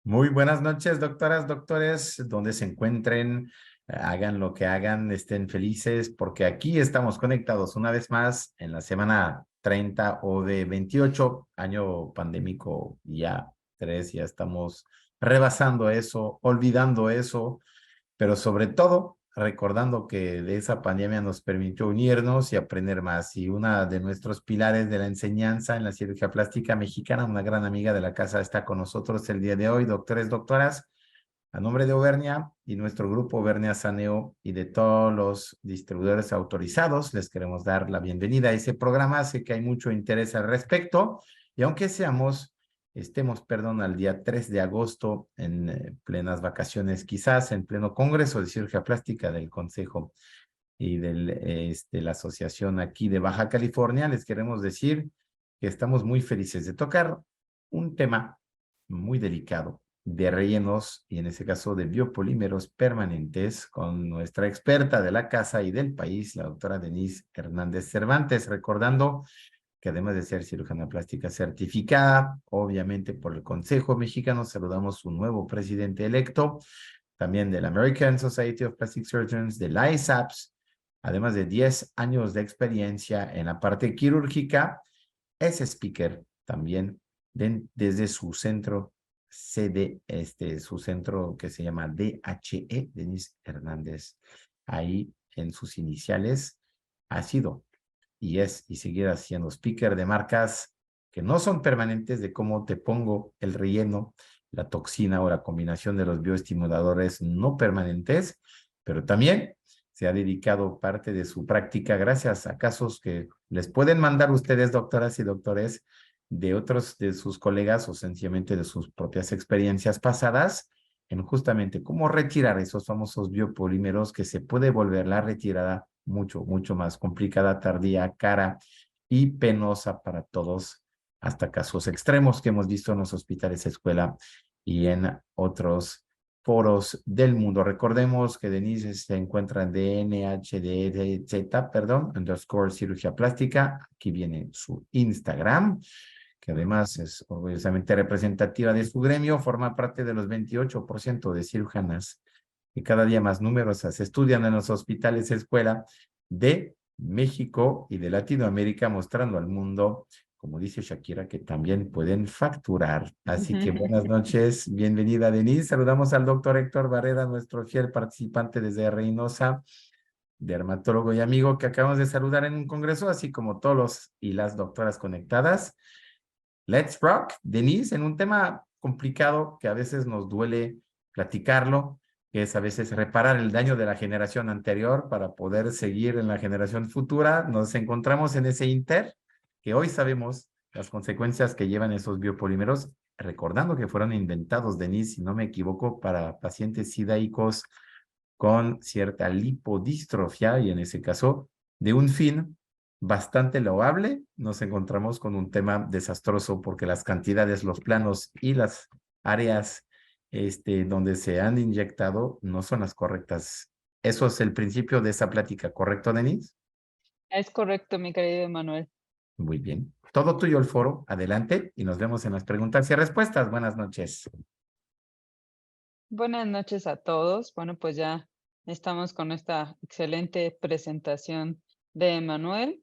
Muy buenas noches, doctoras, doctores, donde se encuentren, hagan lo que hagan, estén felices, porque aquí estamos conectados una vez más en la semana 30 o de 28, año pandémico, ya 3, ya estamos rebasando eso, olvidando eso, pero sobre todo recordando que de esa pandemia nos permitió unirnos y aprender más. Y una de nuestros pilares de la enseñanza en la cirugía plástica mexicana, una gran amiga de la casa, está con nosotros el día de hoy. Doctores, doctoras, a nombre de Auvernia y nuestro grupo Auvernia Saneo y de todos los distribuidores autorizados, les queremos dar la bienvenida a ese programa. Sé que hay mucho interés al respecto y aunque estemos, perdón, al día 3 de agosto en plenas vacaciones, quizás en pleno Congreso de Cirugía Plástica del Consejo y de la asociación aquí de Baja California, les queremos decir que estamos muy felices de tocar un tema muy delicado de rellenos y en ese caso de biopolímeros permanentes con nuestra experta de la casa y del país, la doctora Denise Hernández Cervantes, recordando que además de ser cirujana plástica certificada, obviamente por el Consejo Mexicano, saludamos su nuevo presidente electo, también de la American Society of Plastic Surgeons, de la ISAPS, además de 10 años de experiencia en la parte quirúrgica, es speaker también desde su centro sede, su centro que se llama DHE, Denise Hernández. Ahí en sus iniciales ha sido y es y seguirá siendo speaker de marcas que no son permanentes, de cómo te pongo el relleno, la toxina o la combinación de los bioestimuladores no permanentes, pero también se ha dedicado parte de su práctica gracias a casos que les pueden mandar ustedes, doctoras y doctores, de otros de sus colegas o sencillamente de sus propias experiencias pasadas en justamente cómo retirar esos famosos biopolímeros que se puede volver la retirada mucho, mucho más complicada, tardía, cara y penosa para todos, hasta casos extremos que hemos visto en los hospitales escuela y en otros foros del mundo. Recordemos que Denise se encuentra en DNHDZ, perdón, underscore cirugía plástica. Aquí viene su Instagram, que además es orgullosamente representativa de su gremio, forma parte de los 28% de cirujanas que cada día más numerosas estudian en los hospitales escuela de México y de Latinoamérica, mostrando al mundo, como dice Shakira, que también pueden facturar. Así que buenas noches, bienvenida Denise. Saludamos al doctor Héctor Barrera, nuestro fiel participante desde Reynosa, dermatólogo y amigo que acabamos de saludar en un congreso, así como todos los y las doctoras conectadas. Let's rock, Denise, en un tema complicado que a veces nos duele platicarlo, que es a veces reparar el daño de la generación anterior para poder seguir en la generación futura. Nos encontramos en ese inter que hoy sabemos las consecuencias que llevan esos biopolímeros, recordando que fueron inventados, Denise, si no me equivoco, para pacientes sidaicos con cierta lipodistrofia y en ese caso de un fin bastante loable, nos encontramos con un tema desastroso porque las cantidades, los planos y las áreas donde se han inyectado no son las correctas. Eso es el principio de esa plática, ¿correcto, Denise? Es correcto, mi querido Manuel. Muy bien. Todo tuyo el foro, adelante y nos vemos en las preguntas y respuestas. Buenas noches. Buenas noches a todos. Bueno, pues ya estamos con esta excelente presentación de Manuel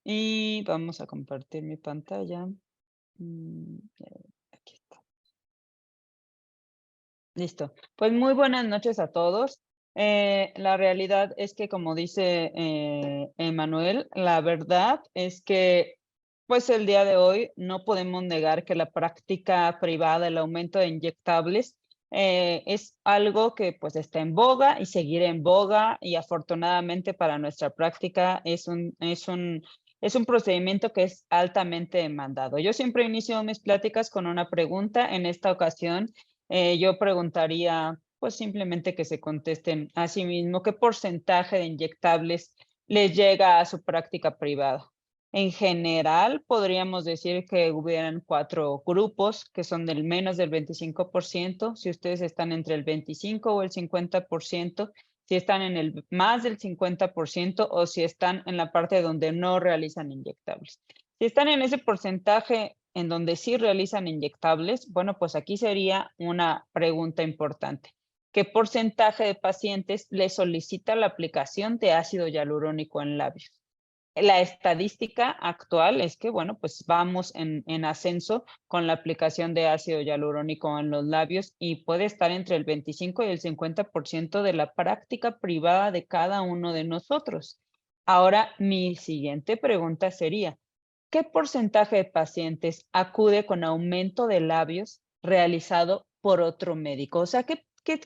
y vamos a compartir mi pantalla. Aquí está. Listo. Pues muy buenas noches a todos. La realidad es que, como dice Emanuel, la verdad es que, pues el día de hoy no podemos negar que la práctica privada, el aumento de inyectables, es algo que pues está en boga y seguirá en boga y afortunadamente para nuestra práctica es un procedimiento que es altamente demandado. Yo siempre inicio mis pláticas con una pregunta. En esta ocasión, yo preguntaría, pues simplemente que se contesten a sí mismo, ¿qué porcentaje de inyectables les llega a su práctica privada? En general, podríamos decir que hubieran 4 grupos que son del menos del 25%, si ustedes están entre el 25 o el 50%, si están en el más del 50% o si están en la parte donde no realizan inyectables. Si están en ese porcentaje en donde sí realizan inyectables, bueno, pues aquí sería una pregunta importante. ¿Qué porcentaje de pacientes le solicita la aplicación de ácido hialurónico en labios? La estadística actual es que, bueno, pues vamos en ascenso con la aplicación de ácido hialurónico en los labios y puede estar entre el 25 y el 50% de la práctica privada de cada uno de nosotros. Ahora, mi siguiente pregunta sería, ¿qué porcentaje de pacientes acude con aumento de labios realizado por otro médico? O sea,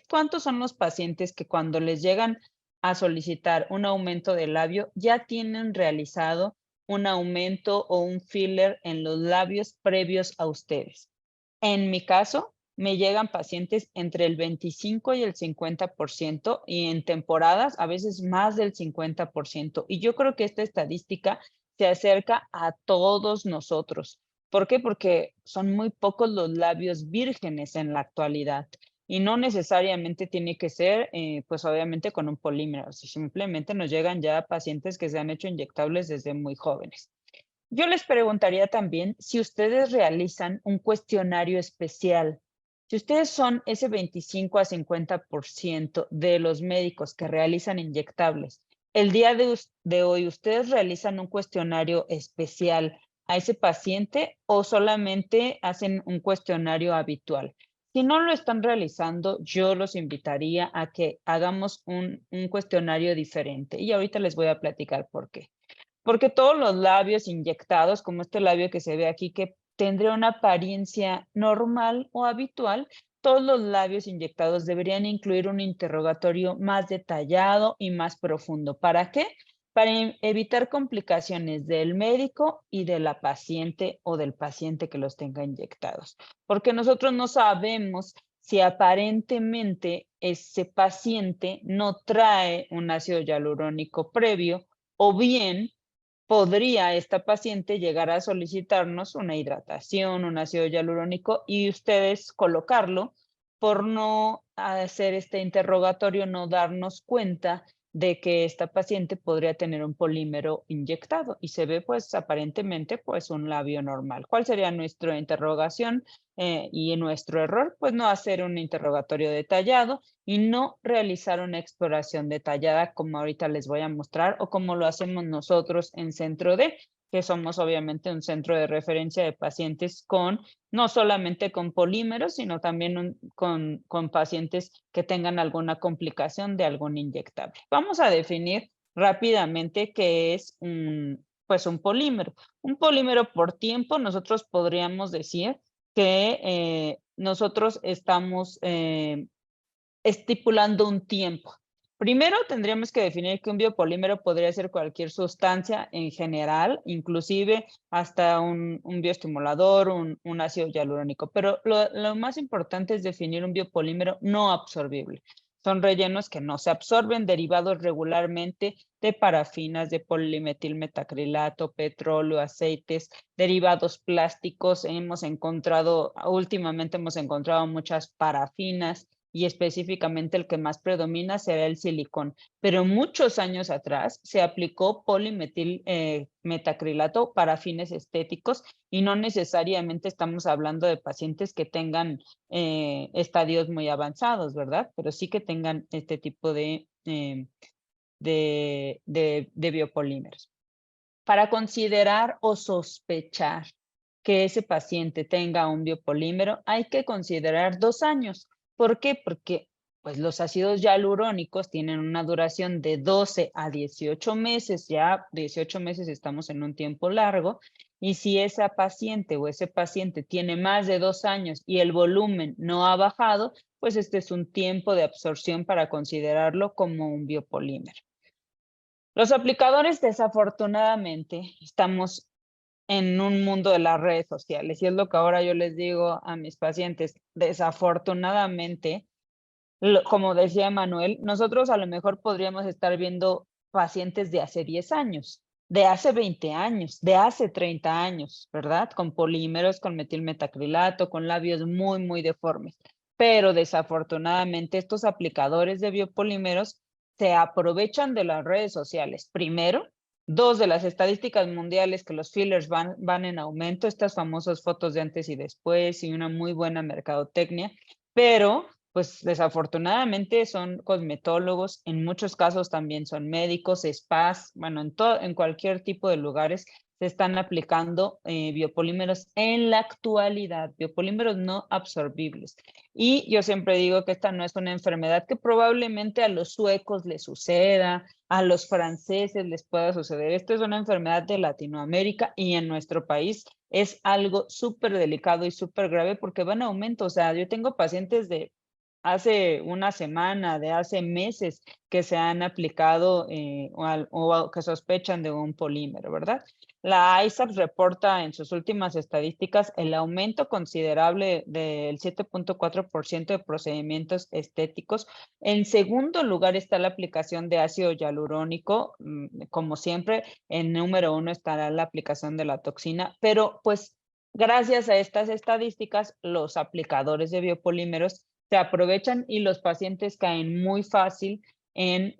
¿cuántos son los pacientes que cuando les llegan a solicitar un aumento de labio ya tienen realizado un aumento o un filler en los labios previos a ustedes? En mi caso, me llegan pacientes entre el 25 y el 50% y en temporadas a veces más del 50%. Y yo creo que esta estadística se acerca a todos nosotros. ¿Por qué? Porque son muy pocos los labios vírgenes en la actualidad y no necesariamente tiene que ser, pues obviamente con un polímero. Simplemente nos llegan ya pacientes que se han hecho inyectables desde muy jóvenes. Yo les preguntaría también si ustedes realizan un cuestionario especial. Si ustedes son ese 25 a 50% de los médicos que realizan inyectables, el día de hoy, ¿ustedes realizan un cuestionario especial a ese paciente o solamente hacen un cuestionario habitual? Si no lo están realizando, yo los invitaría a que hagamos un cuestionario diferente y ahorita les voy a platicar por qué. Porque todos los labios inyectados, como este labio que se ve aquí, que tendría una apariencia normal o habitual, todos los labios inyectados deberían incluir un interrogatorio más detallado y más profundo. ¿Para qué? Para evitar complicaciones del médico y de la paciente o del paciente que los tenga inyectados. Porque nosotros no sabemos si aparentemente ese paciente no trae un ácido hialurónico previo o bien podría esta paciente llegar a solicitarnos una hidratación, un ácido hialurónico y ustedes colocarlo por no hacer este interrogatorio, no darnos cuenta de que esta paciente podría tener un polímero inyectado y se ve pues aparentemente pues un labio normal. ¿Cuál sería nuestra interrogación y nuestro error? Pues no hacer un interrogatorio detallado y no realizar una exploración detallada como ahorita les voy a mostrar o como lo hacemos nosotros en Centro D, que somos obviamente un centro de referencia de pacientes con, no solamente con polímeros, sino también con pacientes que tengan alguna complicación de algún inyectable. Vamos a definir rápidamente qué es pues un polímero. Un polímero por tiempo, nosotros podríamos decir que nosotros estamos estipulando un tiempo. Primero, tendríamos que definir que un biopolímero podría ser cualquier sustancia en general, inclusive hasta un bioestimulador, un ácido hialurónico. Pero lo más importante es definir un biopolímero no absorbible. Son rellenos que no se absorben, derivados regularmente de parafinas, de polimetilmetacrilato, petróleo, aceites, derivados plásticos. Últimamente hemos encontrado muchas parafinas, y específicamente el que más predomina será el silicón. Pero muchos años atrás se aplicó polimetil metacrilato para fines estéticos y no necesariamente estamos hablando de pacientes que tengan estadios muy avanzados, ¿verdad? Pero sí que tengan este tipo de biopolímeros. Para considerar o sospechar que ese paciente tenga un biopolímero, hay que considerar 2 años. ¿Por qué? Porque pues, los ácidos hialurónicos tienen una duración de 12 a 18 meses, ya 18 meses estamos en un tiempo largo, y si esa paciente o ese paciente tiene más de 2 años y el volumen no ha bajado, pues este es un tiempo de absorción para considerarlo como un biopolímero. Los aplicadores, desafortunadamente, estamos en un mundo de las redes sociales y es lo que ahora yo les digo a mis pacientes. Desafortunadamente, como decía Manuel, nosotros a lo mejor podríamos estar viendo pacientes de hace 10 años, de hace 20 años, de hace 30 años, ¿verdad? Con polímeros, con metilmetacrilato, con labios muy, muy deformes. Pero desafortunadamente estos aplicadores de biopolímeros se aprovechan de las redes sociales. Primero, Dos, de las estadísticas mundiales que los fillers van en aumento, estas famosas fotos de antes y después y una muy buena mercadotecnia, pero pues desafortunadamente son cosmetólogos, en muchos casos también son médicos, spas, bueno, en cualquier tipo de lugares se están aplicando biopolímeros en la actualidad, biopolímeros no absorbibles. Y yo siempre digo que esta no es una enfermedad que probablemente a los suecos les suceda, a los franceses les pueda suceder. Esto es una enfermedad de Latinoamérica y en nuestro país es algo súper delicado y súper grave porque va en aumento. O sea, yo tengo pacientes de hace una semana, de hace meses, que se han aplicado o que sospechan de un polímero, ¿verdad? La ISAPS reporta en sus últimas estadísticas el aumento considerable del 7.4% de procedimientos estéticos. En segundo lugar está la aplicación de ácido hialurónico, como siempre. En número uno estará la aplicación de la toxina, pero pues gracias a estas estadísticas, los aplicadores de biopolímeros se aprovechan y los pacientes caen muy fácil en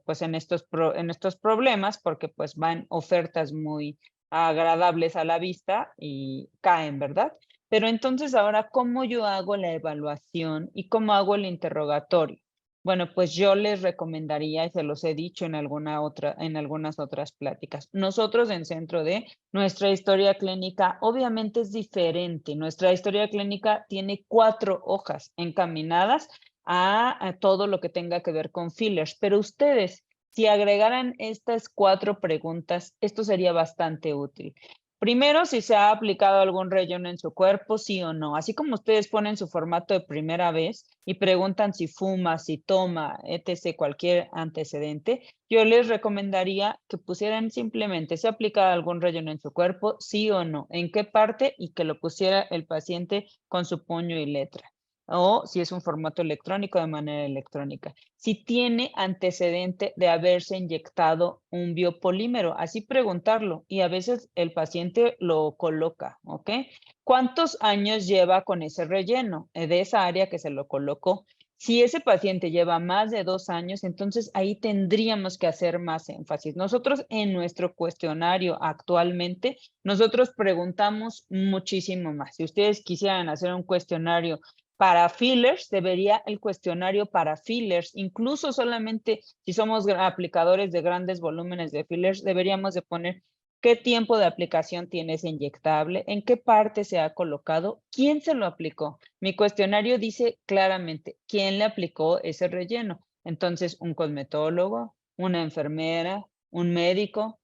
pues en estos problemas porque pues van ofertas muy agradables a la vista y caen, ¿verdad? Pero entonces ahora, ¿cómo yo hago la evaluación y cómo hago el interrogatorio? Bueno, pues yo les recomendaría, y se los he dicho en algunas otras pláticas, nosotros en Centro D, nuestra historia clínica obviamente es diferente. Nuestra historia clínica tiene 4 hojas encaminadas a todo lo que tenga que ver con fillers, pero ustedes, si agregaran estas 4 preguntas, esto sería bastante útil. Primero, si se ha aplicado algún relleno en su cuerpo, sí o no. Así como ustedes ponen su formato de primera vez y preguntan si fuma, si toma, etc., cualquier antecedente, yo les recomendaría que pusieran simplemente, ¿se ha aplicado algún relleno en su cuerpo? Sí o no. ¿En qué parte? Y que lo pusiera el paciente con su puño y letra. O si es un formato electrónico, de manera electrónica. Si tiene antecedente de haberse inyectado un biopolímero, así preguntarlo. Y a veces el paciente lo coloca, ¿ok? ¿Cuántos años lleva con ese relleno de esa área que se lo colocó? Si ese paciente lleva más de 2 años, entonces ahí tendríamos que hacer más énfasis. Nosotros en nuestro cuestionario actualmente, nosotros preguntamos muchísimo más. Si ustedes quisieran hacer un cuestionario para fillers, debería el cuestionario para fillers, incluso solamente si somos aplicadores de grandes volúmenes de fillers, deberíamos de poner qué tiempo de aplicación tiene ese inyectable, en qué parte se ha colocado, quién se lo aplicó. Mi cuestionario dice claramente quién le aplicó ese relleno. Entonces, un cosmetólogo, una enfermera, un médico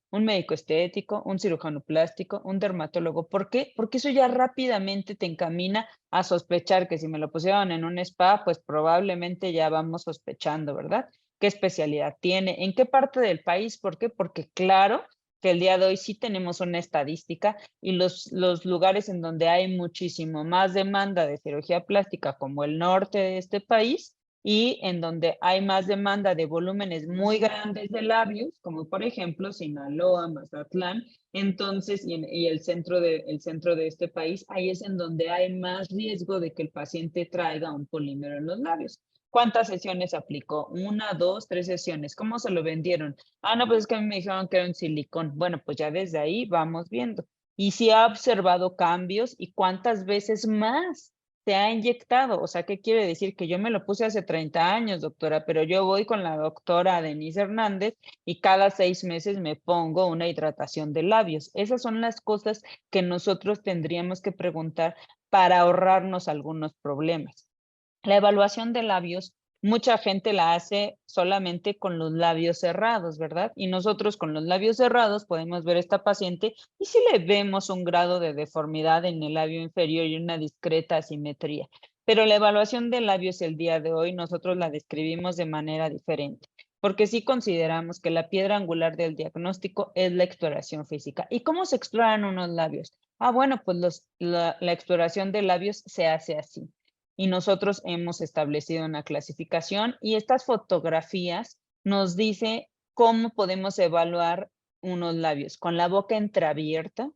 estético, un cirujano plástico, un dermatólogo. ¿Por qué? Porque eso ya rápidamente te encamina a sospechar que si me lo pusieron en un spa, pues probablemente ya vamos sospechando, ¿verdad? ¿Qué especialidad tiene? ¿En qué parte del país? ¿Por qué? Porque claro que el día de hoy sí tenemos una estadística y los lugares en donde hay muchísimo más demanda de cirugía plástica, como el norte de este país, y en donde hay más demanda de volúmenes muy grandes de labios, como por ejemplo Sinaloa, Mazatlán, entonces, y el centro de este país, ahí es en donde hay más riesgo de que el paciente traiga un polímero en los labios. ¿Cuántas sesiones aplicó? Una, dos, tres sesiones. ¿Cómo se lo vendieron? Ah, no, pues es que a mí me dijeron que era un silicón. Bueno, pues ya desde ahí vamos viendo. Y si ha observado cambios y cuántas veces más se ha inyectado. O sea, ¿qué quiere decir? Que yo me lo puse hace 30 años, doctora, pero yo voy con la doctora Denise Hernández y cada 6 meses me pongo una hidratación de labios. Esas son las cosas que nosotros tendríamos que preguntar para ahorrarnos algunos problemas. La evaluación de labios, mucha gente la hace solamente con los labios cerrados, ¿verdad? Y nosotros con los labios cerrados podemos ver a esta paciente y si le vemos un grado de deformidad en el labio inferior y una discreta asimetría. Pero la evaluación de labios el día de hoy nosotros la describimos de manera diferente, porque sí consideramos que la piedra angular del diagnóstico es la exploración física. ¿Y cómo se exploran unos labios? Ah, bueno, pues la exploración de labios se hace así y nosotros hemos establecido una clasificación y estas fotografías nos dice cómo podemos evaluar unos labios con la boca entreabierta,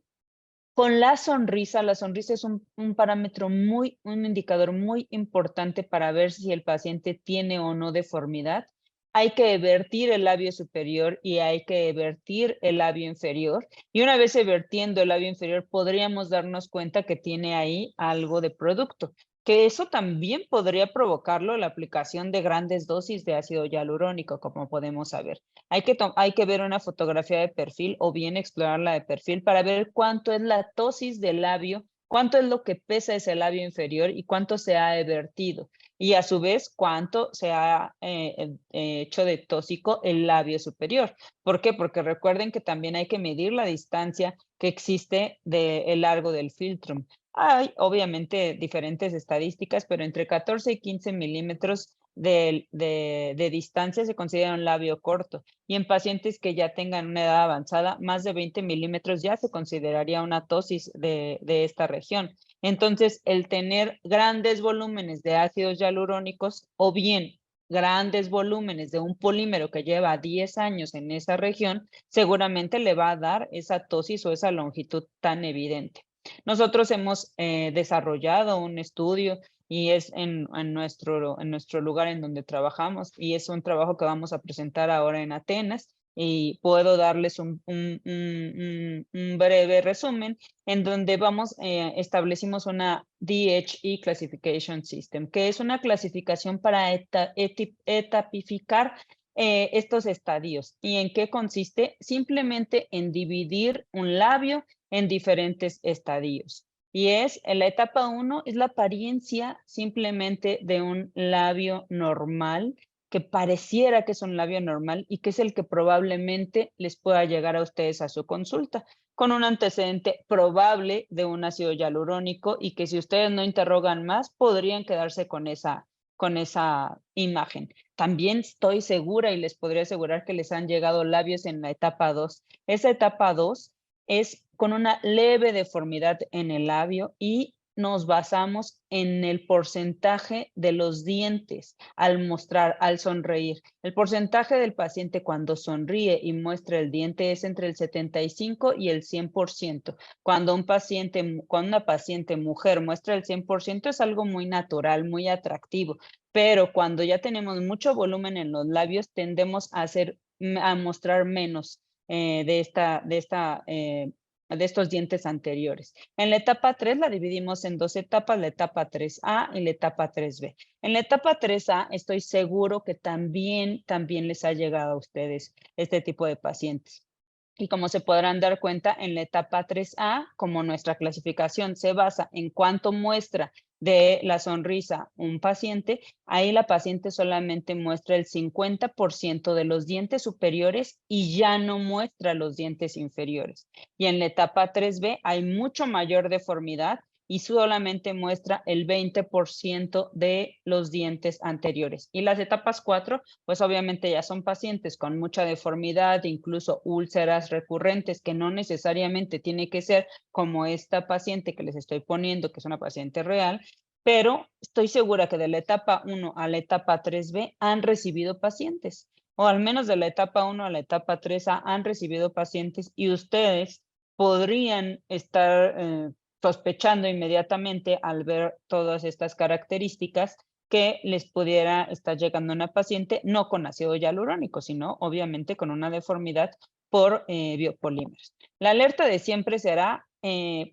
con la sonrisa es un parámetro un indicador muy importante para ver si el paciente tiene o no deformidad. hay que vertir el labio superior y hay que vertir el labio inferior. Y una vez vertiendo el labio inferior, podríamos darnos cuenta que tiene ahí algo de producto, que eso también podría provocarlo la aplicación de grandes dosis de ácido hialurónico, como podemos saber. Hay que ver una fotografía de perfil o bien explorarla de perfil para ver cuánto es la tosis del labio, cuánto es lo que pesa ese labio inferior y cuánto se ha vertido. Y a su vez, cuánto se ha hecho de tóxico el labio superior. ¿Por qué? Porque recuerden que también hay que medir la distancia que existe del largo del filtrum. Hay obviamente diferentes estadísticas, pero entre 14 y 15 milímetros de distancia se considera un labio corto. Y en pacientes que ya tengan una edad avanzada, más de 20 milímetros ya se consideraría una tosis de esta región. Entonces, el tener grandes volúmenes de ácidos hialurónicos o bien grandes volúmenes de un polímero que lleva 10 años en esa región, seguramente le va a dar esa tosis o esa longitud tan evidente. Nosotros hemos desarrollado un estudio y es en nuestro lugar en donde trabajamos y es un trabajo que vamos a presentar ahora en Atenas y puedo darles un breve resumen en donde establecimos una DHE Classification System, que es una clasificación para etapificar estos estadios. ¿Y en qué consiste? Simplemente en dividir un labio en diferentes estadios. Y la etapa 1 es la apariencia simplemente de un labio normal, que pareciera que es un labio normal y que es el que probablemente les pueda llegar a ustedes a su consulta, con un antecedente probable de un ácido hialurónico y que si ustedes no interrogan más, podrían quedarse con esa imagen. También estoy segura y les podría asegurar que les han llegado labios en la etapa 2. Esa etapa 2 es con una leve deformidad en el labio y nos basamos en el porcentaje de los dientes al sonreír. El porcentaje del paciente cuando sonríe y muestra el diente es entre el 75 y el 100%. Cuando una paciente mujer muestra el 100% es algo muy natural, muy atractivo, pero cuando ya tenemos mucho volumen en los labios tendemos a mostrar menos de estos dientes anteriores. En la etapa 3 la dividimos en dos etapas, la etapa 3A y la etapa 3B. En la etapa 3A estoy seguro que también les ha llegado a ustedes este tipo de pacientes. Y como se podrán dar cuenta, en la etapa 3A, como nuestra clasificación se basa en cuánto muestra de la sonrisa un paciente, ahí la paciente solamente muestra el 50% de los dientes superiores y ya no muestra los dientes inferiores. Y en la etapa 3B hay mucho mayor deformidad y solamente muestra el 20% de los dientes anteriores. Y las etapas 4, pues obviamente ya son pacientes con mucha deformidad, incluso úlceras recurrentes, que no necesariamente tiene que ser como esta paciente que les estoy poniendo, que es una paciente real, pero estoy segura que de la etapa 1 a la etapa 3B han recibido pacientes, o al menos de la etapa 1 a la etapa 3A han recibido pacientes y ustedes podrían estar sospechando inmediatamente al ver todas estas características que les pudiera estar llegando una paciente no con ácido hialurónico, sino obviamente con una deformidad por biopolímeros. La alerta de siempre será,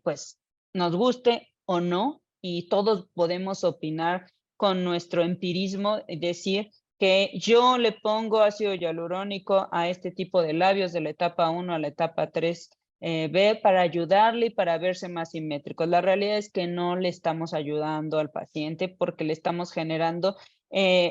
pues, nos guste o no, y todos podemos opinar con nuestro empirismo, decir que yo le pongo ácido hialurónico a este tipo de labios de la etapa 1 a la etapa 3 B para ayudarle y para verse más simétricos. La realidad es que no le estamos ayudando al paciente porque le estamos generando,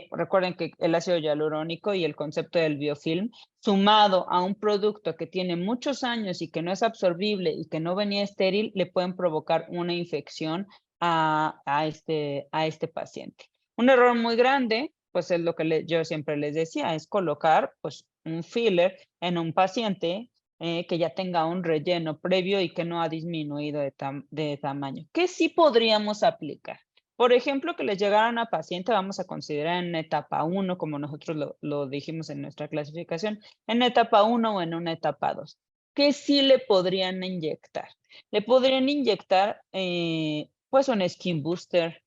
recuerden que el ácido hialurónico y el concepto del biofilm, sumado a un producto que tiene muchos años y que no es absorbible y que no venía estéril, le pueden provocar una infección a este paciente. Un error muy grande, pues es lo que yo siempre les decía, es colocar pues un filler en un paciente que ya tenga un relleno previo y que no ha disminuido de tamaño. ¿Qué sí podríamos aplicar? Por ejemplo, que les llegara una paciente, vamos a considerar en etapa 1, como nosotros lo dijimos en nuestra clasificación, en etapa 1 o en una etapa 2. ¿Qué sí le podrían inyectar? Le podrían inyectar pues un skin booster,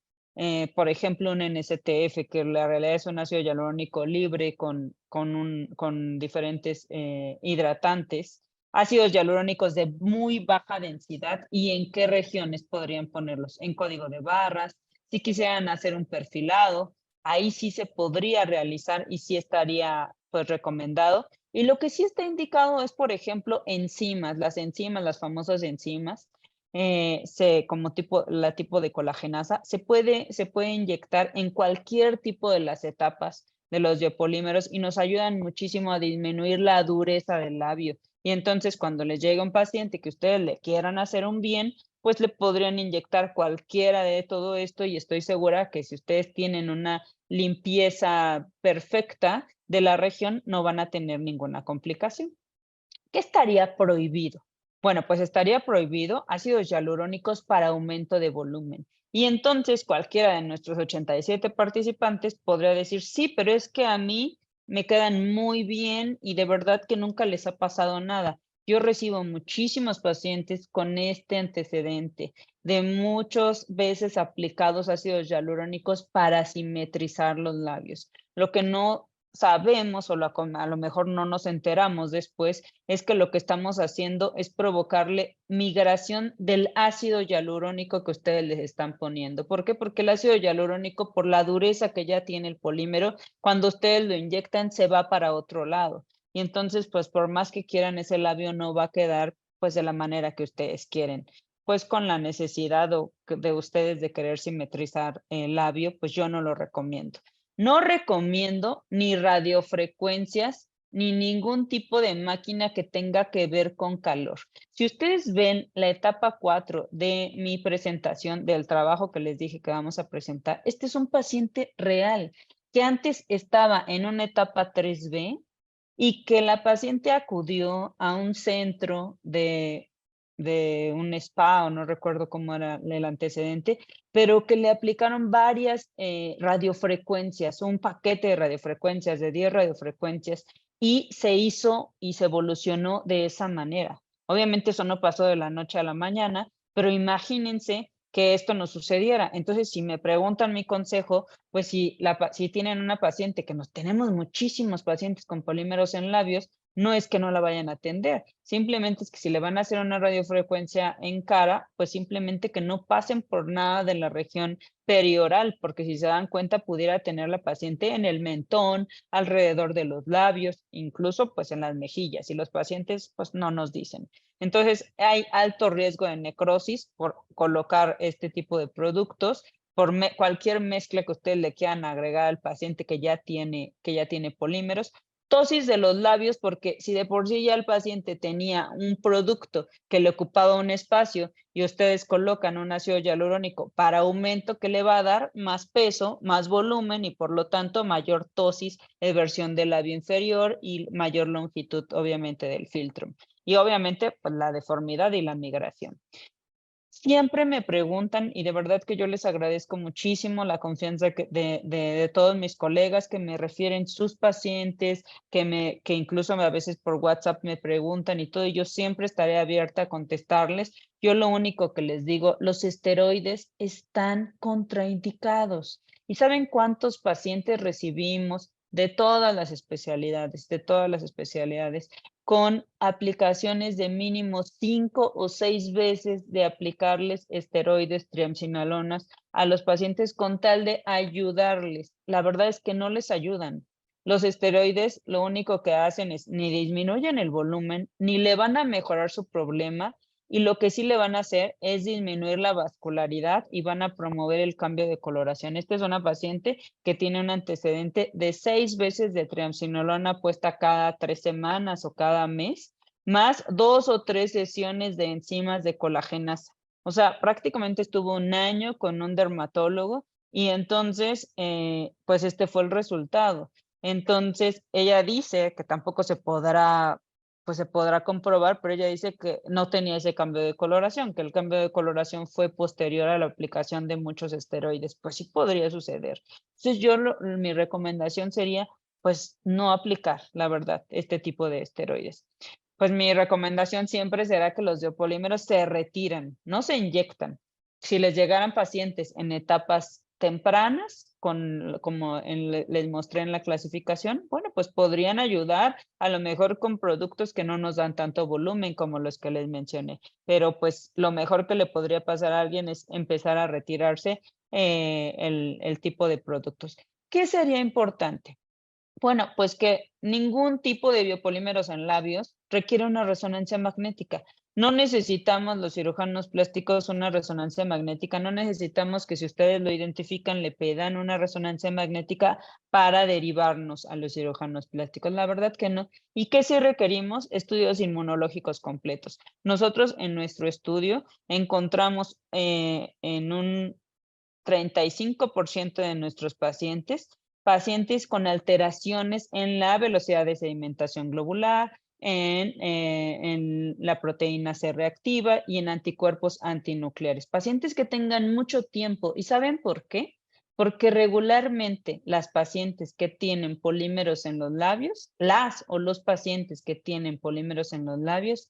por ejemplo, un NSTF, que la realidad es un ácido hialurónico libre con diferentes hidratantes, ácidos hialurónicos de muy baja densidad y en qué regiones podrían ponerlos, en código de barras, si quisieran hacer un perfilado, ahí sí se podría realizar y sí estaría pues recomendado. Y lo que sí está indicado es, por ejemplo, enzimas, las famosas enzimas, como tipo de colagenasa, se puede inyectar en cualquier tipo de las etapas de los biopolímeros y nos ayudan muchísimo a disminuir la dureza del labio. Y entonces, cuando les llega un paciente que ustedes le quieran hacer un bien, pues le podrían inyectar cualquiera de todo esto y estoy segura que si ustedes tienen una limpieza perfecta de la región, no van a tener ninguna complicación. ¿Qué estaría prohibido? Bueno, pues estaría prohibido ácidos hialurónicos para aumento de volumen. Y entonces cualquiera de nuestros 87 participantes podría decir, sí, pero es que a mí me quedan muy bien y de verdad que nunca les ha pasado nada. Yo recibo muchísimos pacientes con este antecedente de muchas veces aplicados ácidos hialurónicos para simetrizar los labios. Lo que no sabemos a lo mejor no nos enteramos después es que lo que estamos haciendo es provocarle migración del ácido hialurónico que ustedes les están poniendo. ¿Por qué? Porque el ácido hialurónico, por la dureza que ya tiene el polímero, cuando ustedes lo inyectan se va para otro lado. Y entonces, pues por más que quieran, ese labio no va a quedar pues de la manera que ustedes quieren. Pues con la necesidad de ustedes de querer simetrizar el labio, pues yo no lo recomiendo. No recomiendo ni radiofrecuencias ni ningún tipo de máquina que tenga que ver con calor. Si ustedes ven la etapa 4 de mi presentación del trabajo que les dije que vamos a presentar, este es un paciente real que antes estaba en una etapa 3B y que la paciente acudió a un centro de un spa, o no recuerdo cómo era el antecedente, pero que le aplicaron varias radiofrecuencias, un paquete de radiofrecuencias, de 10 radiofrecuencias, y se hizo y se evolucionó de esa manera. Obviamente eso no pasó de la noche a la mañana, pero imagínense que esto no sucediera. Entonces, si me preguntan mi consejo, pues si tienen una paciente, que nos tenemos muchísimos pacientes con polímeros en labios, no es que no la vayan a atender, simplemente es que si le van a hacer una radiofrecuencia en cara, pues simplemente que no pasen por nada de la región perioral, porque si se dan cuenta pudiera tener la paciente en el mentón, alrededor de los labios, incluso pues en las mejillas, y los pacientes pues no nos dicen. Entonces hay alto riesgo de necrosis por colocar este tipo de productos, por cualquier mezcla que ustedes le quieran agregar al paciente que ya tiene polímeros. Tosis de los labios, porque si de por sí ya el paciente tenía un producto que le ocupaba un espacio y ustedes colocan un ácido hialurónico para aumento, que le va a dar más peso, más volumen y por lo tanto mayor tosis de versión del labio inferior y mayor longitud obviamente del filtro. Y obviamente pues la deformidad y la migración. Siempre me preguntan, y de verdad que yo les agradezco muchísimo la confianza de todos mis colegas que me refieren sus pacientes, que incluso a veces por WhatsApp me preguntan y todo, y yo siempre estaré abierta a contestarles. Yo lo único que les digo, los esteroides están contraindicados. ¿Y saben cuántos pacientes recibimos de de todas las especialidades? Con aplicaciones de mínimo 5 o 6 veces de aplicarles esteroides, triamcinolonas a los pacientes con tal de ayudarles. La verdad es que no les ayudan. Los esteroides lo único que hacen es ni disminuyen el volumen, ni le van a mejorar su problema, y lo que sí le van a hacer es disminuir la vascularidad y van a promover el cambio de coloración. Esta es una paciente que tiene un antecedente de 6 veces de triamcinolona puesta cada 3 semanas o cada mes, más 2 o 3 sesiones de enzimas de colagenasa. O sea, prácticamente estuvo un año con un dermatólogo y entonces, pues este fue el resultado. Entonces, ella dice que tampoco se podrá comprobar, pero ella dice que no tenía ese cambio de coloración, que el cambio de coloración fue posterior a la aplicación de muchos esteroides. Pues sí podría suceder. Entonces mi recomendación sería, pues no aplicar, la verdad, este tipo de esteroides. Pues mi recomendación siempre será que los biopolímeros se retiren, no se inyectan. Si les llegaran pacientes en etapas tempranas, como les mostré en la clasificación, bueno, pues podrían ayudar a lo mejor con productos que no nos dan tanto volumen como los que les mencioné, pero pues lo mejor que le podría pasar a alguien es empezar a retirarse el tipo de productos. ¿Qué sería importante? Bueno, pues que ningún tipo de biopolímeros en labios requiere una resonancia magnética. No necesitamos los cirujanos plásticos una resonancia magnética, no necesitamos que si ustedes lo identifican le pidan una resonancia magnética para derivarnos a los cirujanos plásticos. La verdad que no. ¿Y qué sí requerimos? Estudios inmunológicos completos. Nosotros en nuestro estudio encontramos en un 35% de nuestros pacientes con alteraciones en la velocidad de sedimentación globular, en la proteína C reactiva y en anticuerpos antinucleares. Pacientes que tengan mucho tiempo. ¿Y saben por qué? Porque regularmente las pacientes que tienen polímeros en los labios, las o los pacientes que tienen polímeros en los labios,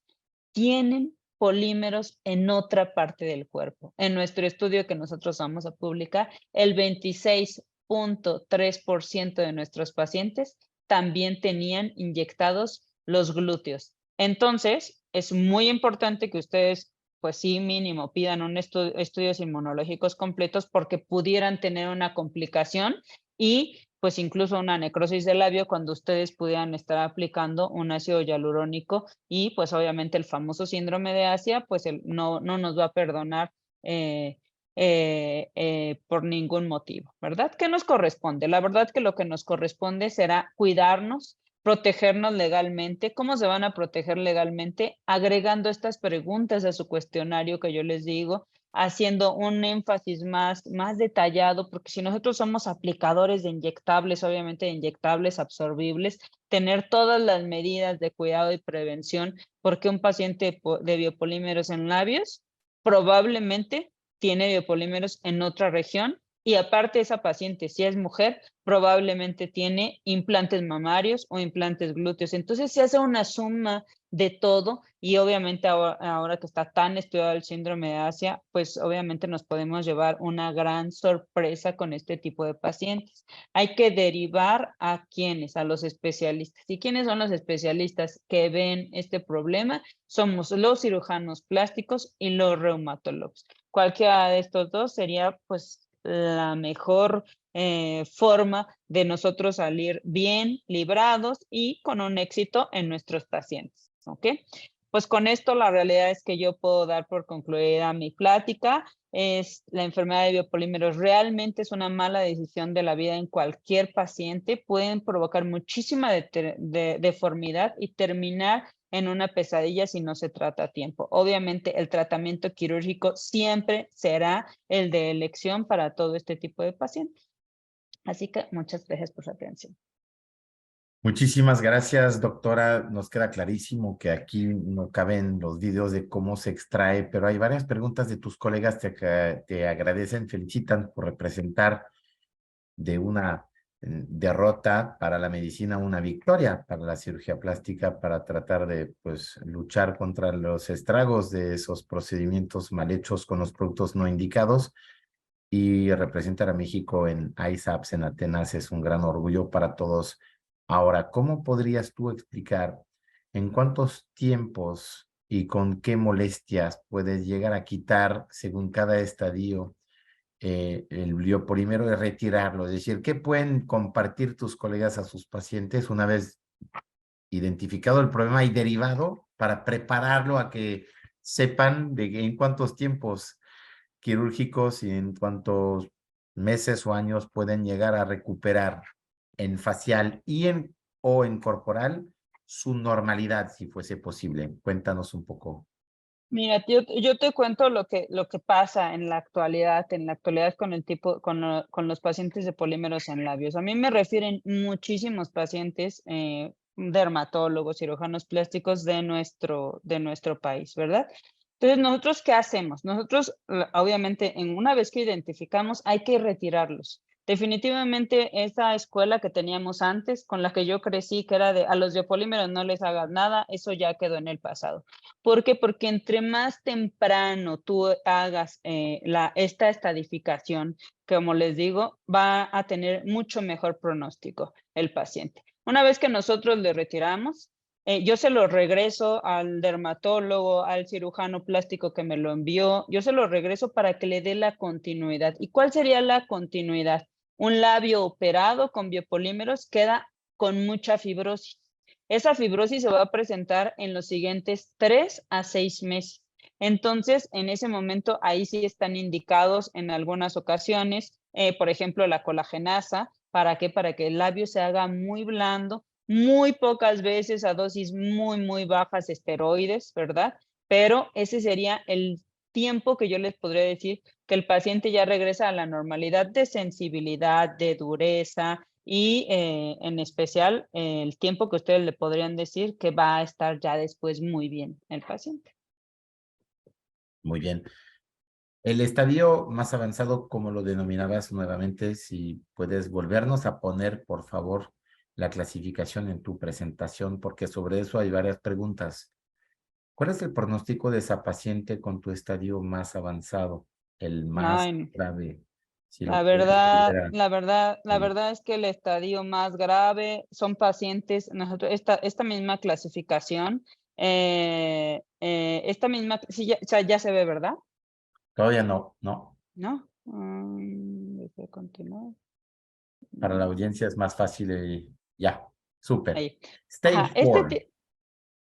tienen polímeros en otra parte del cuerpo. En nuestro estudio que nosotros vamos a publicar, el 26.3% de nuestros pacientes también tenían inyectados los glúteos. Entonces, es muy importante que ustedes, pues sí, mínimo, pidan estudios inmunológicos completos porque pudieran tener una complicación y pues incluso una necrosis del labio cuando ustedes pudieran estar aplicando un ácido hialurónico y pues obviamente el famoso síndrome de Asia, pues no nos va a perdonar por ningún motivo, ¿verdad? ¿Qué nos corresponde? La verdad que lo que nos corresponde será cuidarnos, protegernos legalmente. ¿Cómo se van a proteger legalmente? Agregando estas preguntas a su cuestionario que yo les digo, haciendo un énfasis más detallado, porque si nosotros somos aplicadores de inyectables, obviamente de inyectables absorbibles, tener todas las medidas de cuidado y prevención, porque un paciente de biopolímeros en labios probablemente tiene biopolímeros en otra región y aparte esa paciente, si es mujer, probablemente tiene implantes mamarios o implantes glúteos. Entonces se hace una suma de todo y obviamente ahora que está tan estudiado el síndrome de Asia, pues obviamente nos podemos llevar una gran sorpresa con este tipo de pacientes. Hay que derivar a quienes, a los especialistas. ¿Y quiénes son los especialistas que ven este problema? Somos los cirujanos plásticos y los reumatólogos. Cualquiera de estos dos sería pues la mejor forma de nosotros salir bien librados y con un éxito en nuestros pacientes. ¿Ok? Pues con esto la realidad es que yo puedo dar por concluida mi plática. La enfermedad de biopolímeros realmente es una mala decisión de la vida en cualquier paciente. Pueden provocar muchísima deformidad y terminar en una pesadilla si no se trata a tiempo. Obviamente el tratamiento quirúrgico siempre será el de elección para todo este tipo de pacientes. Así que muchas gracias por su atención. Muchísimas gracias, doctora. Nos queda clarísimo que aquí no caben los videos de cómo se extrae, pero hay varias preguntas de tus colegas que te agradecen, felicitan por representar de una derrota para la medicina una victoria para la cirugía plástica para tratar de pues luchar contra los estragos de esos procedimientos mal hechos con los productos no indicados y representar a México en ISAPS en Atenas es un gran orgullo para todos. Ahora, ¿cómo podrías tú explicar en cuántos tiempos y con qué molestias puedes llegar a quitar según cada estadio el biopolímero y retirarlo? Es decir, ¿qué pueden compartir tus colegas a sus pacientes una vez identificado el problema y derivado para prepararlo a que sepan de en cuántos tiempos quirúrgicos y en cuántos meses o años pueden llegar a recuperar en facial y o en corporal su normalidad, si fuese posible? Cuéntanos un poco. Mira, yo te cuento lo que pasa en la actualidad con el tipo, con los pacientes de polímeros en labios. A mí me refieren muchísimos pacientes, dermatólogos, cirujanos plásticos de nuestro país, ¿verdad? Entonces, ¿nosotros qué hacemos? Nosotros, obviamente, una vez que identificamos, hay que retirarlos. Definitivamente esa escuela que teníamos antes, con la que yo crecí, que era de a los biopolímeros no les hagas nada, eso ya quedó en el pasado. ¿Por qué? Porque entre más temprano tú hagas esta estadificación, como les digo, va a tener mucho mejor pronóstico el paciente. Una vez que nosotros le retiramos, yo se lo regreso al dermatólogo, al cirujano plástico que me lo envió, yo se lo regreso para que le dé la continuidad. ¿Y cuál sería la continuidad? Un labio operado con biopolímeros queda con mucha fibrosis. Esa fibrosis se va a presentar en los siguientes 3 a 6 meses. Entonces, en ese momento, ahí sí están indicados en algunas ocasiones, por ejemplo, la colagenasa. ¿Para qué? Para que el labio se haga muy blando, muy pocas veces a dosis muy, muy bajas esteroides, ¿verdad? Pero ese sería el tiempo que yo les podría decir que el paciente ya regresa a la normalidad de sensibilidad, de dureza y en especial el tiempo que ustedes le podrían decir que va a estar ya después muy bien el paciente. Muy bien. El estadio más avanzado, como lo denominabas nuevamente, si puedes volvernos a poner, por favor, la clasificación en tu presentación, porque sobre eso hay varias preguntas. ¿Cuál es el pronóstico de esa paciente con tu estadio más avanzado, el más Ay, grave? Si la lo puedes verdad, volver a la verdad, la poner. verdad es que el estadio más grave son pacientes, nosotros, esta misma clasificación, esta misma, sí, ya, o sea, ya se ve, ¿verdad? Todavía no, no. ¿No? Desea continuar. Para la Mm, audiencia es más fácil. Ya, súper. ahí. Ajá, Stage 4.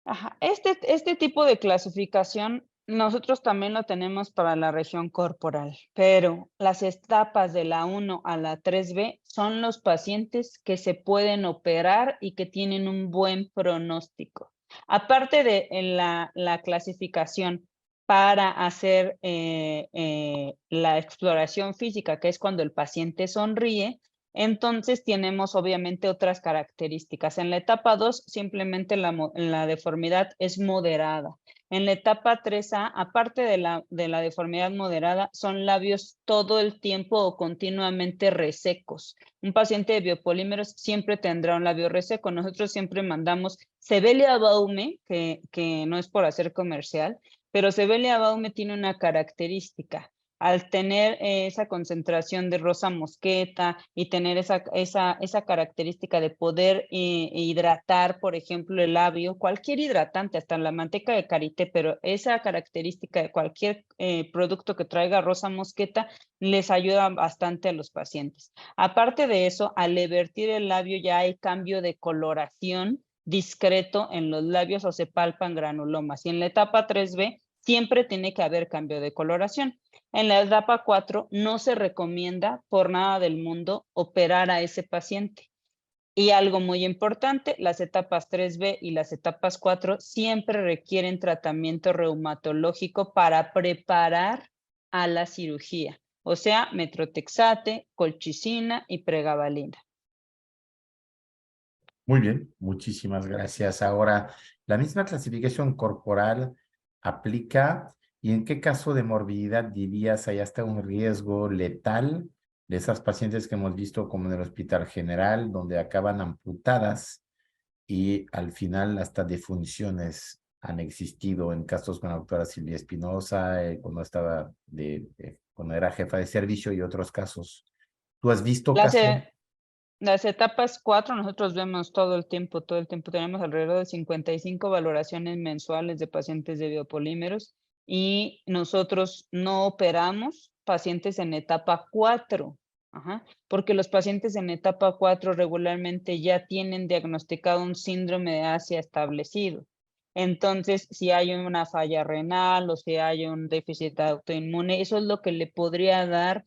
ajá, este tipo de clasificación nosotros también lo tenemos para la región corporal, pero las etapas de la 1 a la 3B son los pacientes que se pueden operar y que tienen un buen pronóstico. Aparte de la clasificación para hacer la exploración física, que es cuando el paciente sonríe, entonces tenemos obviamente otras características. En la etapa 2 simplemente la deformidad es moderada. En la etapa 3A, aparte de la deformidad moderada, son labios todo el tiempo o continuamente resecos. Un paciente de biopolímeros siempre tendrá un labio reseco. Nosotros siempre mandamos Sebelia Baume, que no es por hacer comercial, pero Sebelia Baume tiene una característica al tener esa concentración de rosa mosqueta y tener esa característica de poder hidratar, por ejemplo, el labio, cualquier hidratante, hasta la manteca de karité, pero esa característica de cualquier producto que traiga rosa mosqueta les ayuda bastante a los pacientes. Aparte de eso, al evertir el labio ya hay cambio de coloración discreto en los labios o se palpan granulomas. Y en la etapa 3B siempre tiene que haber cambio de coloración. En la etapa 4 no se recomienda por nada del mundo operar a ese paciente. Y algo muy importante, las etapas 3B y las etapas 4 siempre requieren tratamiento reumatológico para preparar a la cirugía, o sea, metrotexate, colchicina y pregabalina. Muy bien, muchísimas gracias. Ahora, la misma clasificación corporal aplica y en qué caso de morbilidad dirías hay hasta un riesgo letal de esas pacientes que hemos visto como en el Hospital General, donde acaban amputadas y al final hasta defunciones han existido en casos con la doctora Silvia Espinosa, cuando estaba cuando era jefa de servicio y otros casos. ¿Tú has visto Las, casos? las etapas 4 nosotros vemos todo el tiempo tenemos alrededor de 55 valoraciones mensuales de pacientes de biopolímeros y nosotros no operamos pacientes en etapa 4, ajá, porque los pacientes en etapa 4 regularmente ya tienen diagnosticado un síndrome de Asia establecido. Entonces, si hay una falla renal o si hay un déficit autoinmune, eso es lo que le podría dar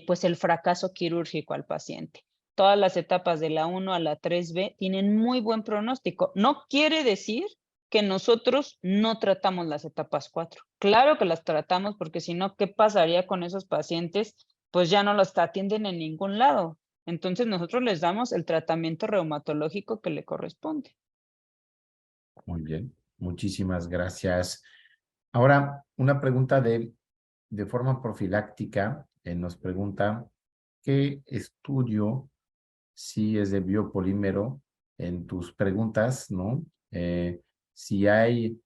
pues el fracaso quirúrgico al paciente. Todas las etapas de la 1 a la 3B tienen muy buen pronóstico. No quiere decir que nosotros no tratamos las etapas 4. Claro que las tratamos porque si no, ¿qué pasaría con esos pacientes? Pues ya no los atienden en ningún lado. Entonces nosotros les damos el tratamiento reumatológico que le corresponde. Muy bien, muchísimas gracias. Ahora, una pregunta de forma profiláctica, nos pregunta ¿qué estudio sí es de biopolímero en tus preguntas, ¿no? Si hay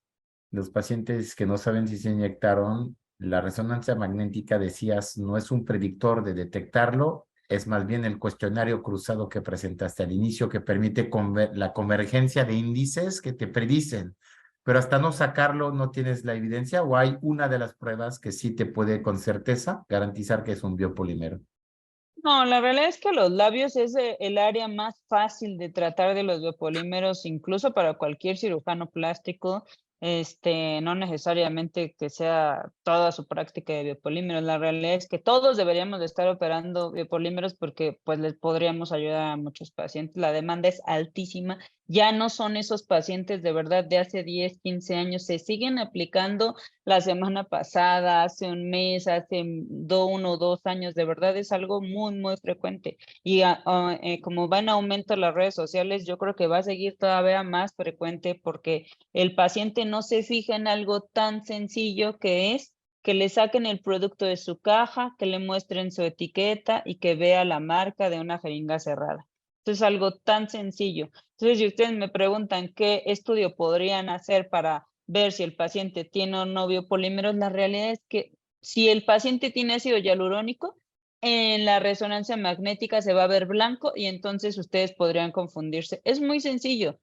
los pacientes que no saben si se inyectaron, la resonancia magnética, decías, no es un predictor de detectarlo, es más bien el cuestionario cruzado que presentaste al inicio que permite la convergencia de índices que te predicen, pero hasta no sacarlo no tienes la evidencia o hay una de las pruebas que sí te puede con certeza garantizar que es un biopolímero. No, la realidad es que los labios es el área más fácil de tratar de los biopolímeros, incluso para cualquier cirujano plástico, no necesariamente que sea toda su práctica de biopolímeros. La realidad es que todos deberíamos de estar operando biopolímeros porque pues les podríamos ayudar a muchos pacientes. La demanda es altísima. Ya no son esos pacientes de verdad de hace 10, 15 años, se siguen aplicando la semana pasada, hace un mes, hace 1 o 2 años, de verdad es algo muy, muy frecuente. Y como va en aumento las redes sociales, yo creo que va a seguir todavía más frecuente porque el paciente no se fija en algo tan sencillo que es que le saquen el producto de su caja, que le muestren su etiqueta y que vea la marca de una jeringa cerrada. Esto es algo tan sencillo. Entonces, si ustedes me preguntan qué estudio podrían hacer para ver si el paciente tiene o no biopolímeros, la realidad es que si el paciente tiene ácido hialurónico, en la resonancia magnética se va a ver blanco y entonces ustedes podrían confundirse. Es muy sencillo.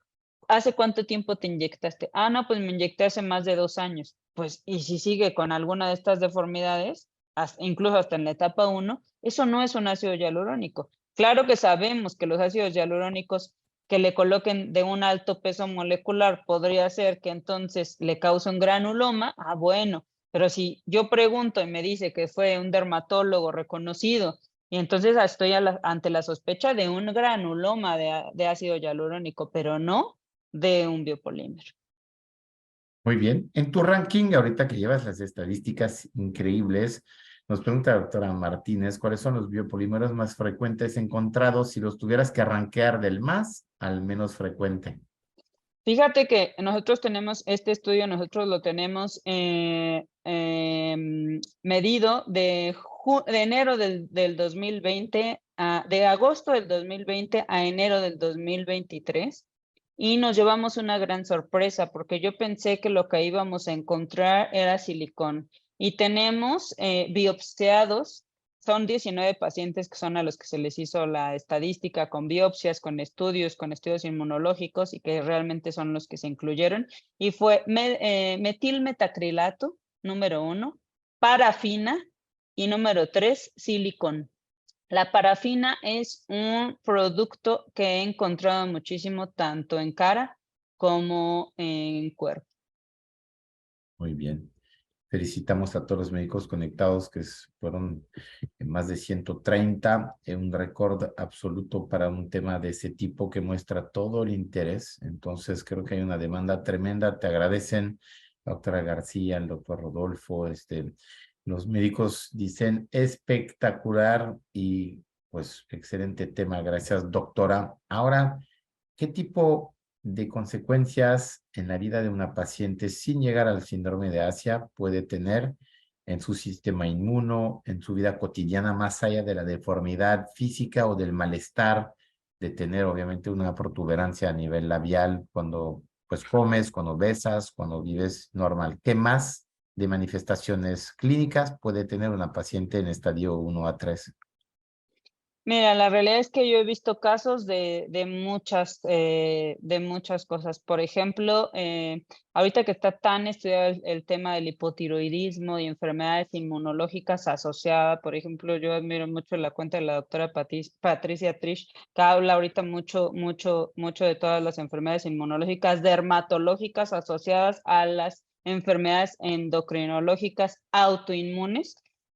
¿Hace cuánto tiempo te inyectaste? Ah, no, pues me inyecté hace más de 2 años. Pues, y si sigue con alguna de estas deformidades, incluso hasta en la etapa 1, eso no es un ácido hialurónico. Claro que sabemos que los ácidos hialurónicos que le coloquen de un alto peso molecular podría ser que entonces le cause un granuloma, bueno, pero si yo pregunto y me dice que fue un dermatólogo reconocido y entonces estoy ante la sospecha de un granuloma de ácido hialurónico, pero no de un biopolímero. Muy bien. En tu ranking, ahorita que llevas las estadísticas increíbles, nos pregunta la doctora Martínez, ¿cuáles son los biopolímeros más frecuentes encontrados si los tuvieras que rankear del más al menos frecuente? Fíjate que nosotros tenemos este estudio, nosotros lo tenemos medido de enero del 2020, de agosto del 2020 a enero del 2023, y nos llevamos una gran sorpresa porque yo pensé que lo que íbamos a encontrar era silicón. Y tenemos biopsiados. Son 19 pacientes que son a los que se les hizo la estadística con biopsias, con estudios inmunológicos y que realmente son los que se incluyeron. Y fue metilmetacrilato, número 1, parafina y número 3, silicón. La parafina es un producto que he encontrado muchísimo tanto en cara como en cuerpo. Muy bien. Felicitamos a todos los médicos conectados, que fueron más de 130, un récord absoluto para un tema de ese tipo que muestra todo el interés. Entonces, creo que hay una demanda tremenda. Te agradecen, la doctora García, el doctor Rodolfo, los médicos dicen espectacular y pues excelente tema. Gracias, doctora. Ahora, ¿qué tipo de consecuencias en la vida de una paciente sin llegar al síndrome de Asia puede tener en su sistema inmuno, en su vida cotidiana, más allá de la deformidad física o del malestar de tener obviamente una protuberancia a nivel labial cuando pues comes, cuando besas, cuando vives normal? ¿Qué más de manifestaciones clínicas puede tener una paciente en estadio 1 a 3? Mira, la realidad es que yo he visto casos de muchas cosas. Por ejemplo, ahorita que está tan estudiado el tema del hipotiroidismo y enfermedades inmunológicas asociadas, por ejemplo, yo admiro mucho la cuenta de la doctora Patricia Trish, que habla ahorita mucho, mucho, mucho de todas las enfermedades inmunológicas dermatológicas asociadas a las enfermedades endocrinológicas autoinmunes.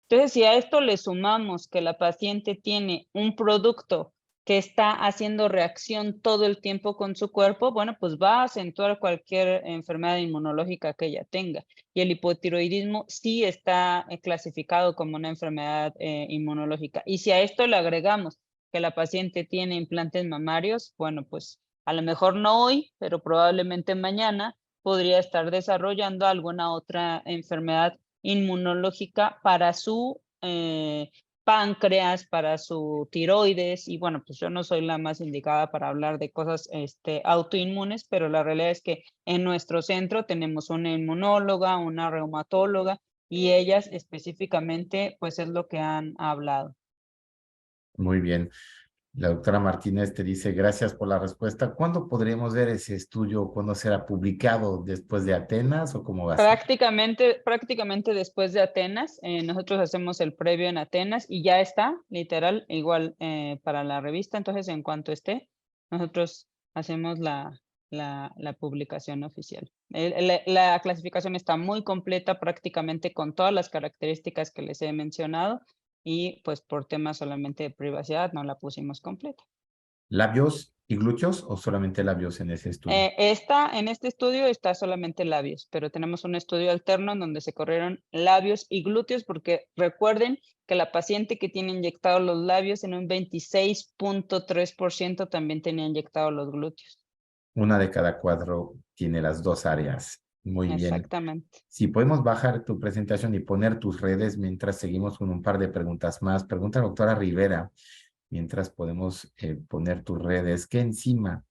Entonces, si a esto le sumamos que la paciente tiene un producto que está haciendo reacción todo el tiempo con su cuerpo, bueno, pues va a acentuar cualquier enfermedad inmunológica que ella tenga. Y el hipotiroidismo sí está clasificado como una enfermedad inmunológica. Y si a esto le agregamos que la paciente tiene implantes mamarios, bueno, pues a lo mejor no hoy, pero probablemente mañana podría estar desarrollando alguna otra enfermedad inmunológica para su páncreas, para su tiroides, y bueno, pues yo no soy la más indicada para hablar de cosas autoinmunes, pero la realidad es que en nuestro centro tenemos una inmunóloga, una reumatóloga, y ellas específicamente, pues es lo que han hablado. Muy bien. La doctora Martínez te dice, gracias por la respuesta. ¿Cuándo podremos ver ese estudio? ¿Cuándo será publicado? ¿Después de Atenas o cómo va a ser? Prácticamente después de Atenas, nosotros hacemos el previo en Atenas y ya está, literal, igual para la revista. Entonces, en cuanto esté, nosotros hacemos la publicación oficial. La clasificación está muy completa, prácticamente con todas las características que les he mencionado, y pues por temas solamente de privacidad no la pusimos completa. ¿Labios y glúteos o solamente labios en ese estudio? En este estudio está solamente labios, pero tenemos un estudio alterno en donde se corrieron labios y glúteos, porque recuerden que la paciente que tiene inyectados los labios en un 26.3% también tenía inyectados los glúteos. Una de cada cuatro tiene las dos áreas. Muy bien. Exactamente. Si podemos bajar tu presentación y poner tus redes mientras seguimos con un par de preguntas más. Pregunta la doctora Rivera, mientras podemos poner tus redes. ¿Qué enzima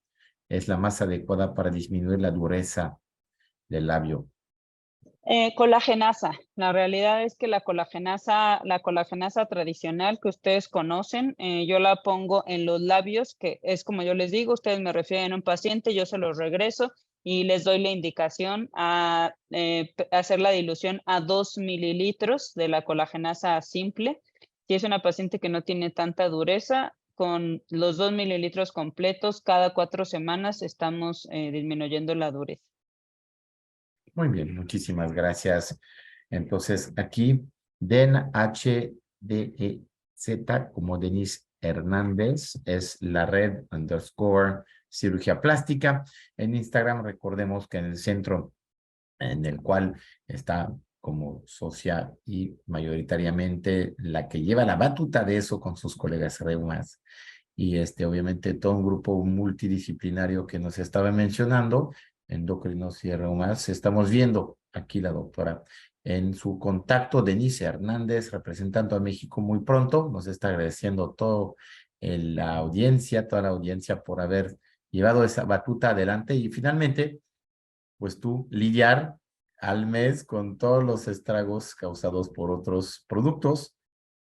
es la más adecuada para disminuir la dureza del labio? Colagenasa. La realidad es que la colagenasa tradicional que ustedes conocen, yo la pongo en los labios, que es como yo les digo, ustedes me refieren a un paciente, yo se los regreso y les doy la indicación a hacer la dilución a 2 mililitros de la colagenasa simple. Si es una paciente que no tiene tanta dureza, con los 2 mililitros completos, cada 4 semanas estamos disminuyendo la dureza. Muy bien, muchísimas gracias. Entonces, aquí, DEN HDZ, como Denise Hernández, es la red _ cirugía plástica. En Instagram, recordemos que en el centro en el cual está como socia y mayoritariamente la que lleva la batuta de eso con sus colegas reumas. Y obviamente todo un grupo multidisciplinario que nos estaba mencionando, endocrinos y reumas. Estamos viendo aquí la doctora en su contacto, Denise Hernández, representando a México muy pronto. Nos está agradeciendo todo toda la audiencia por haber llevado esa batuta adelante y finalmente, pues tú lidiar al mes con todos los estragos causados por otros productos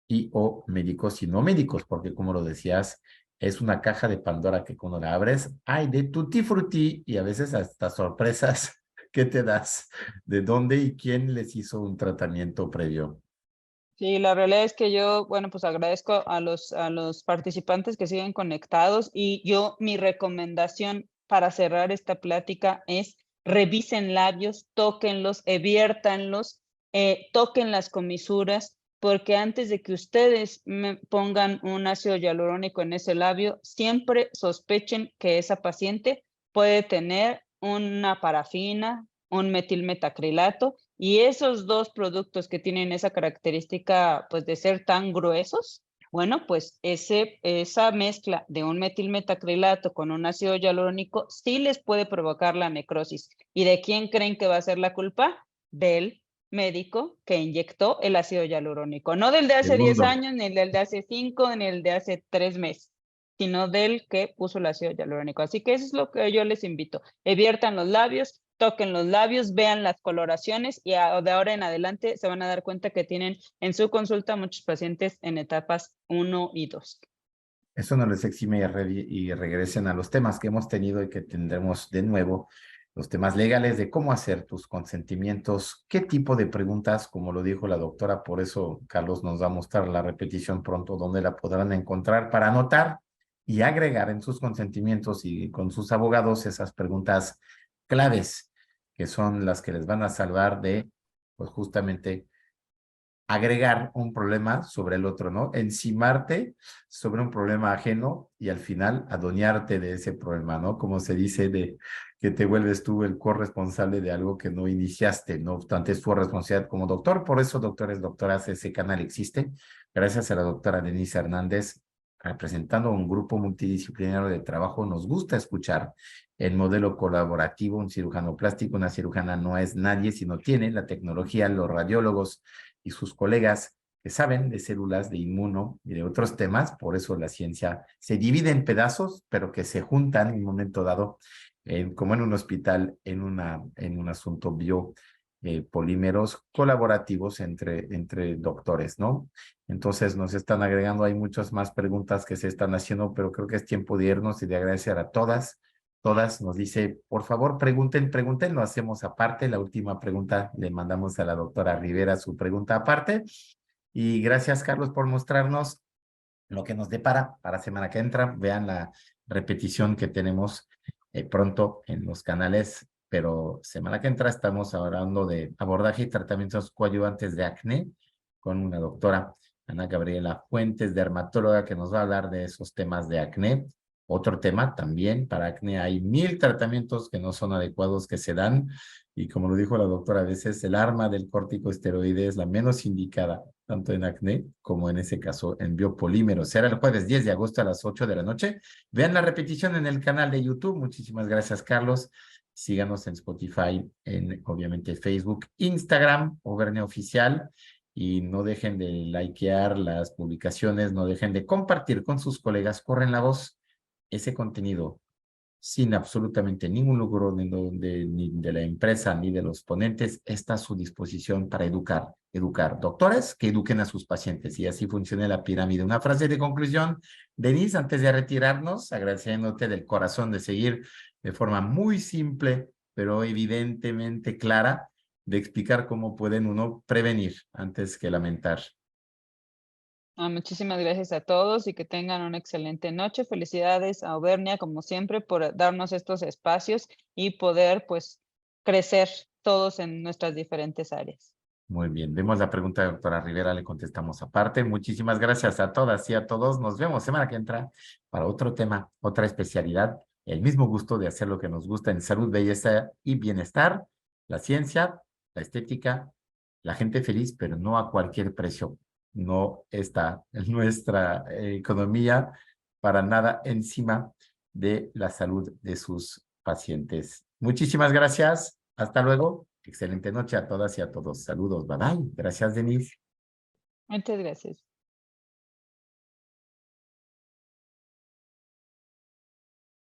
y o médicos y no médicos, porque como lo decías, es una caja de Pandora que cuando la abres hay de tutti frutti y a veces hasta sorpresas que te das de dónde y quién les hizo un tratamiento previo. Sí, la realidad es que yo, bueno, pues agradezco a los participantes que siguen conectados, y mi recomendación para cerrar esta plática es: revisen labios, tóquenlos, eviértanlos, toquen las comisuras, porque antes de que ustedes me pongan un ácido hialurónico en ese labio, siempre sospechen que esa paciente puede tener una parafina, un metilmetacrilato, y esos 2 productos que tienen esa característica, pues, de ser tan gruesos, bueno, pues, esa mezcla de un metilmetacrilato con un ácido hialurónico sí les puede provocar la necrosis. ¿Y de quién creen que va a ser la culpa? Del médico que inyectó el ácido hialurónico, no del de hace 10 Segundo, años, ni del de hace 5, ni el de hace 3 meses, sino del que puso el ácido hialurónico. Así que eso es lo que yo les invito: eviertan los labios, toquen los labios, vean las coloraciones, y de ahora en adelante se van a dar cuenta que tienen en su consulta muchos pacientes en etapas 1 y 2. eso no les exime y regresen a los temas que hemos tenido y que tendremos de nuevo, los temas legales de cómo hacer tus consentimientos, qué tipo de preguntas, como lo dijo la doctora, por eso Carlos nos va a mostrar la repetición pronto, donde la podrán encontrar para anotar y agregar en sus consentimientos y con sus abogados esas preguntas claves, que son las que les van a salvar de, pues justamente, agregar un problema sobre el otro, ¿no? Encimarte sobre un problema ajeno y al final adueñarte de ese problema, ¿no? Como se dice, de que te vuelves tú el corresponsable de algo que no iniciaste, no obstante es tu responsabilidad como doctor. Por eso, doctores, doctoras, ese canal existe. Gracias a la doctora Denise Hernández, representando un grupo multidisciplinario de trabajo. Nos gusta escuchar el modelo colaborativo. Un cirujano plástico, una cirujana no es nadie, sino tiene la tecnología, los radiólogos y sus colegas que saben de células, de inmuno y de otros temas. Por eso la ciencia se divide en pedazos, pero que se juntan en un momento dado, como en un hospital, en un asunto polímeros colaborativos entre doctores, ¿no? Entonces nos están agregando, hay muchas más preguntas que se están haciendo, pero creo que es tiempo de irnos y de agradecer a todas. Nos dice, por favor, pregunten, lo hacemos aparte. La última pregunta le mandamos a la doctora Rivera su pregunta aparte. Y gracias, Carlos, por mostrarnos lo que nos depara para semana que entra. Vean la repetición que tenemos pronto en los canales, pero semana que entra estamos hablando de abordaje y tratamientos coadyuvantes de acné con una doctora, Ana Gabriela Fuentes, dermatóloga, que nos va a hablar de esos temas de acné. Otro tema también, para acné hay 1000 tratamientos que no son adecuados que se dan, y como lo dijo la doctora, a veces el arma del corticosteroide es la menos indicada, tanto en acné como en ese caso en biopolímeros. Será el jueves 10 de agosto a las 8 de la noche. Vean la repetición en el canal de YouTube. Muchísimas gracias, Carlos. Síganos en Spotify, en obviamente Facebook, Instagram, Auvernia Oficial. Y no dejen de likear las publicaciones, no dejen de compartir con sus colegas. Corren la voz. Ese contenido sin absolutamente ningún lucro ni de la empresa ni de los ponentes, está a su disposición para educar doctores que eduquen a sus pacientes, y así funciona la pirámide. Una frase de conclusión, Denise, antes de retirarnos, agradeciéndote del corazón de seguir de forma muy simple, pero evidentemente clara, de explicar cómo pueden uno prevenir antes que lamentar. Muchísimas gracias a todos y que tengan una excelente noche. Felicidades a Auvernia, como siempre, por darnos estos espacios y poder, pues, crecer todos en nuestras diferentes áreas. Muy bien, vemos la pregunta de doctora Rivera, le contestamos aparte. Muchísimas gracias a todas y a todos. Nos vemos semana que entra para otro tema, otra especialidad. El mismo gusto de hacer lo que nos gusta en salud, belleza y bienestar, la ciencia, la estética, la gente feliz, pero no a cualquier precio. No está en nuestra economía para nada encima de la salud de sus pacientes. Muchísimas gracias. Hasta luego. Excelente noche a todas y a todos. Saludos. Bye bye. Gracias, Denise. Muchas gracias.